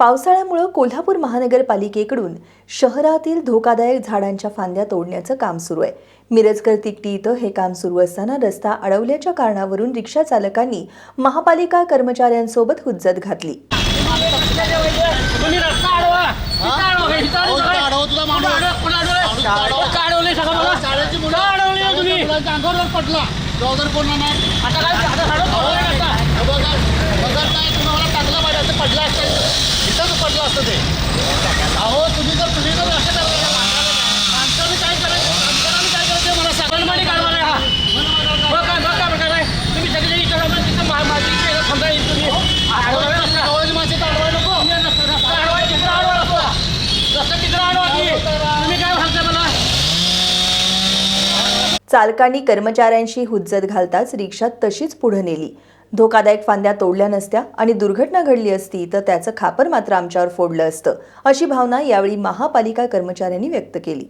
पावसाळ्यामुळे कोल्हापूर महानगरपालिकेकडून शहरातील धोकादायक झाडांच्या फांद्या तोडण्याचं काम सुरू आहे। मिरजकर तिकटी इथं हे काम सुरू असताना रस्ता अडवल्याच्या कारणावरून रिक्षा चालकांनी महापालिका कर्मचाऱ्यांसोबत हुज्जत घातली। चालकांनी कर्मचाऱ्यांशी हुज्जत घालताच रिक्षा तशीच पुढे नेली। धोकादायक फांद्या तोडल्या नसत्या आणि दुर्घटना घडली असती तर त्याचं खापर मात्र आमच्यावर फोडलं असतं, अशी भावना यावेळी महापालिका कर्मचाऱ्यांनी व्यक्त केली।